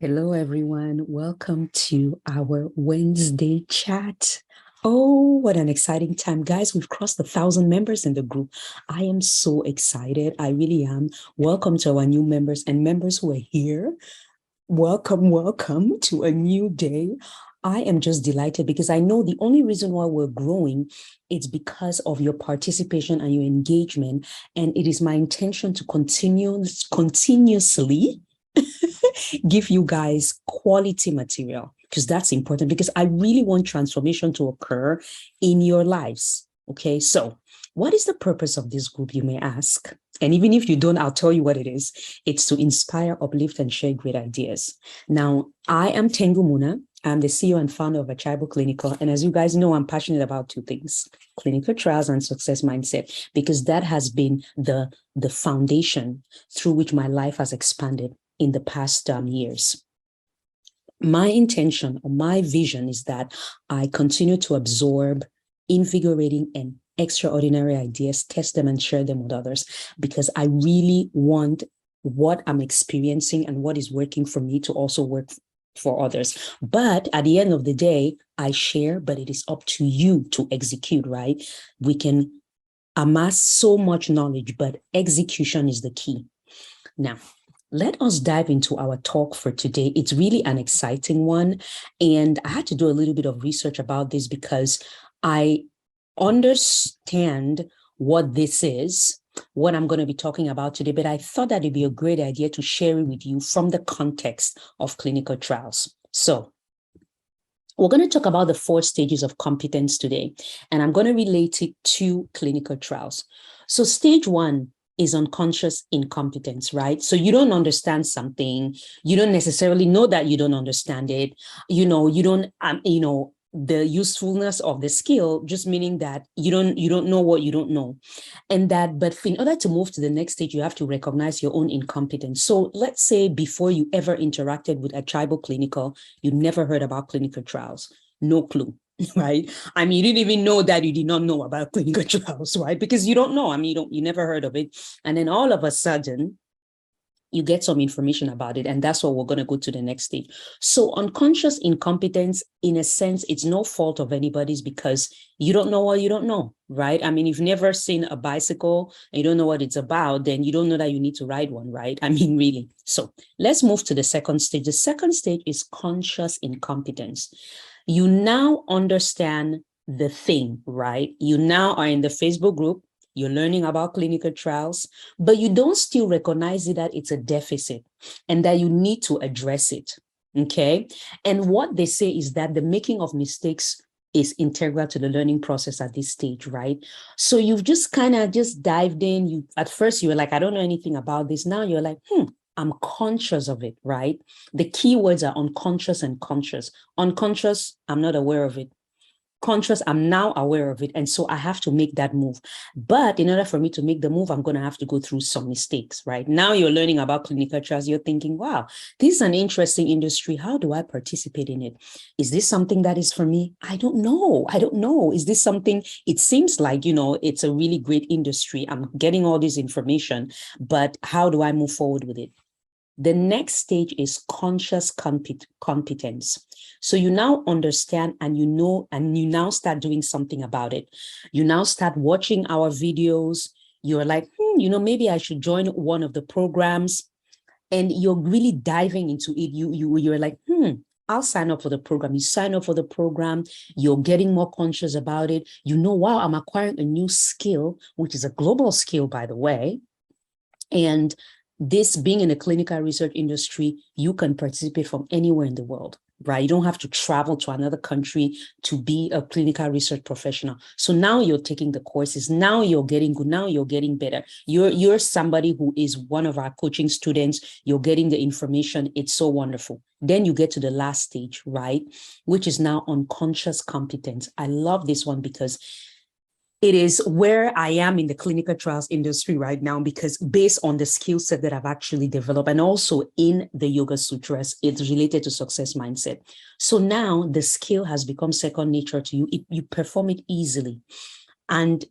Hello, everyone. Welcome to our Wednesday chat. Oh, what an exciting time, guys. We've crossed 1,000 members in the group. I am so excited. I really am. Welcome to our new members and members who are here. Welcome to a new day. I am just delighted because I know the only reason why we're growing is because of your participation and your engagement. And it is my intention to continuously give you guys quality material because that's important because I really want transformation to occur in your lives. Okay, so what is the purpose of this group, you may ask? And even if you don't, I'll tell you what it is. It's to inspire, uplift, and share great ideas. Now, I am Tengu Muna. I'm the CEO and founder of Achaibo Clinical. And as you guys know, I'm passionate about two things: clinical trials and success mindset, because that has been the foundation through which my life has expanded in the past years. My intention or my vision is that I continue to absorb invigorating and extraordinary ideas, test them and share them with others, because I really want what I'm experiencing and what is working for me to also work for others. But at the end of the day, I share, but it is up to you to execute, right? We can amass so much knowledge, but execution is the key. Now, let us dive into our talk for today. It's really an exciting one. And I had to do a little bit of research about this because I understand what this is, what I'm going to be talking about today, but I thought that it'd be a great idea to share it with you from the context of clinical trials. So we're going to talk about the 4 stages of competence today, and I'm going to relate it to clinical trials. So stage 1 is unconscious incompetence, right? So you don't understand something. You don't necessarily know that you don't understand it. You don't, the usefulness of the skill, just meaning that you don't know what you don't know. And that, but in order to move to the next stage, you have to recognize your own incompetence. So let's say before you ever interacted with Achaibo Clinical, you never heard about clinical trials, no clue. Right? I mean, you didn't even know that you did not know about clinical trials, right? Because you don't know. I mean, you never heard of it. And then all of a sudden, you get some information about it. And that's what we're going to go to the next stage. So unconscious incompetence, in a sense, it's no fault of anybody's because you don't know what you don't know, right? I mean, if you've never seen a bicycle and you don't know what it's about, then you don't know that you need to ride one, right? I mean, really. So let's move to the second stage. The second stage is conscious incompetence. You now understand the thing, right? You now are in the Facebook group. You're learning about clinical trials, but you don't still recognize it that it's a deficit and that you need to address it, okay? And what they say is that the making of mistakes is integral to the learning process at this stage, right? So you've just kind of just dived in. At first you were like, I don't know anything about this. Now you're like, I'm conscious of it, right? The key words are unconscious and conscious. Unconscious, I'm not aware of it. Conscious, I'm now aware of it. And so I have to make that move. But in order for me to make the move, I'm going to have to go through some mistakes, right? Now you're learning about clinical trials. You're thinking, wow, this is an interesting industry. How do I participate in it? Is this something that is for me? I don't know. Is this something, it seems like, it's a really great industry. I'm getting all this information, but how do I move forward with it? The next stage is conscious competence. So you now understand and you know, and you now start doing something about it. You now start watching our videos. You're like, maybe I should join one of the programs. And you're really diving into it. You're like, I'll sign up for the program. You sign up for the program. You're getting more conscious about it. Wow, I'm acquiring a new skill, which is a global skill, by the way. And this being in the clinical research industry, you can participate from anywhere in the world, right? You don't have to travel to another country to be a clinical research professional. So now you're taking the courses. Now you're getting good. Now you're getting better. You're somebody who is one of our coaching students. You're getting the information. It's so wonderful. Then you get to the last stage, right? Which is now unconscious competence. I love this one because it is where I am in the clinical trials industry right now, because based on the skill set that I've actually developed, and also in the Yoga Sutras, it's related to success mindset. So now the skill has become second nature to you. You perform it easily. And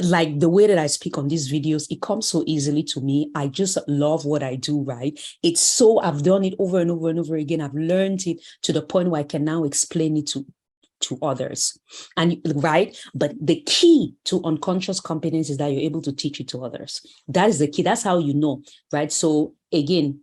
like the way that I speak on these videos, it comes so easily to me. I just love what I do, right? I've done it over and over and over again. I've learned it to the point where I can now explain it to others. And right, but the key to unconscious competence is that you're able to teach it to others. That is the key. That's how you know, right? So again,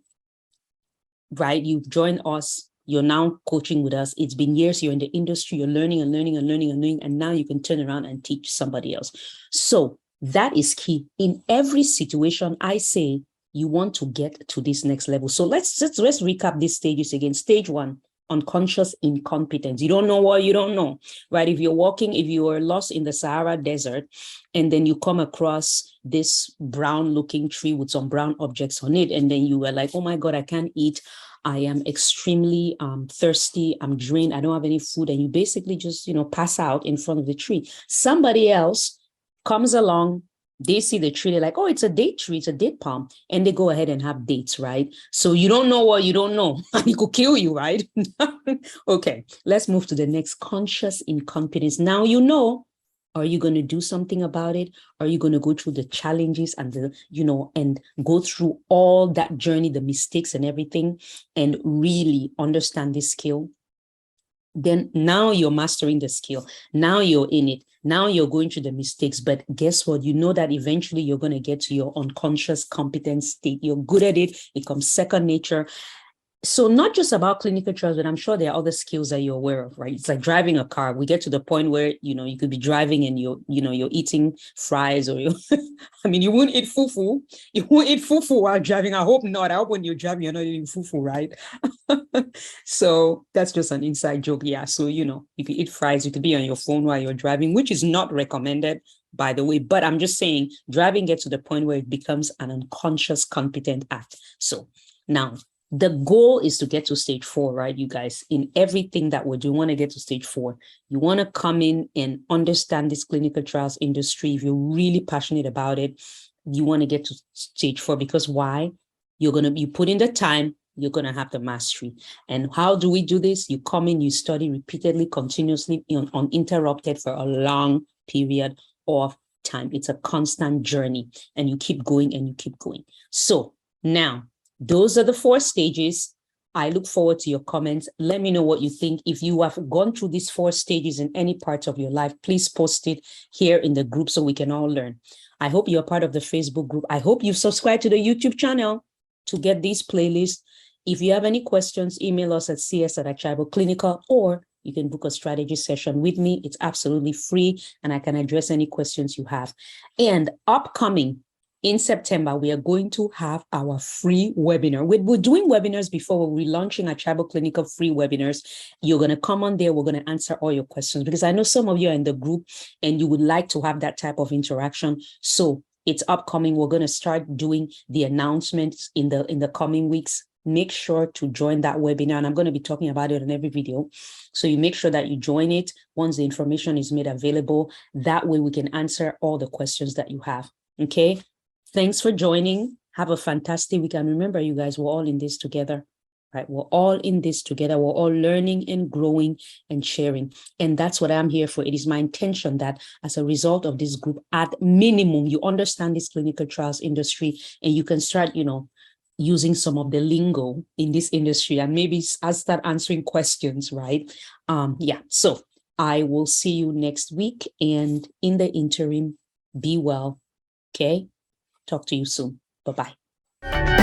right, you've joined us, you're now coaching with us. It's been years, you're in the industry, you're learning and learning and learning and learning, and now you can turn around and teach somebody else. So that is key. In every situation, I say you want to get to this next level. So let's recap these stages again. Stage 1, unconscious incompetence. You don't know what you don't know, right? If you are lost in the Sahara Desert, and then you come across this brown looking tree with some brown objects on it, and then you were like, oh my God, I can't eat. I am extremely thirsty. I'm drained. I don't have any food. And you basically just, pass out in front of the tree. Somebody else comes along, they see the tree, they're like, oh, it's a date tree, it's a date palm, and they go ahead and have dates, right? So you don't know what you don't know, and it could kill you, right? Okay, let's move to the next, conscious incompetence. Now you know, are you going to do something about it? Are you going to go through the challenges and and go through all that journey, the mistakes and everything, and really understand this skill? Then now you're mastering the skill. Now you're in it. Now you're going through the mistakes. But guess what? You know that eventually you're going to get to your unconscious competence state. You're good at it. It becomes second nature. So not just about clinical trials, but I'm sure there are other skills that you're aware of, right? It's like driving a car. We get to the point where, you could be driving and you're eating fries, or you wouldn't eat fufu. You won't eat fufu while driving. I hope not. I hope when you're driving, you're not eating fufu, right? So that's just an inside joke. Yeah. So, you could eat fries. You could be on your phone while you're driving, which is not recommended, by the way. But I'm just saying, driving gets to the point where it becomes an unconscious competent act. So now, the goal is to get to stage 4, right, you guys? In everything that we do, want to get to stage 4. You want to come in and understand this clinical trials industry. If you're really passionate about it, you want to get to stage 4, because why? You put in the time, you're going to have the mastery. And how do we do this? You come in, you study repeatedly, continuously, uninterrupted for a long period of time. It's a constant journey, and you keep going and you keep going. So now, those are the 4 stages. I look forward to your comments. Let me know what you think. If you have gone through these 4 stages in any part of your life, please post it here in the group so we can all learn. I hope you're part of the Facebook group. I hope you've subscribed to the YouTube channel to get these playlists. If you have any questions, email us at cs@Achaibo Clinical, or you can book a strategy session with me. It's absolutely free, and I can address any questions you have. And upcoming, in September, we are going to have our free webinar. We're doing webinars before. We're relaunching Achaibo Clinical free webinars. You're going to come on there. We're going to answer all your questions, because I know some of you are in the group and you would like to have that type of interaction. So it's upcoming. We're going to start doing the announcements in the coming weeks. Make sure to join that webinar, and I'm going to be talking about it in every video. So you make sure that you join it once the information is made available. That way we can answer all the questions that you have. Okay. Thanks for joining. Have a fantastic week. And remember, you guys, we're all in this together, right? We're all in this together. We're all learning and growing and sharing. And that's what I'm here for. It is my intention that as a result of this group, at minimum, you understand this clinical trials industry, and you can start, using some of the lingo in this industry, and maybe I'll start answering questions, right? Yeah. So I will see you next week. And in the interim, be well. Okay. Talk to you soon. Bye-bye.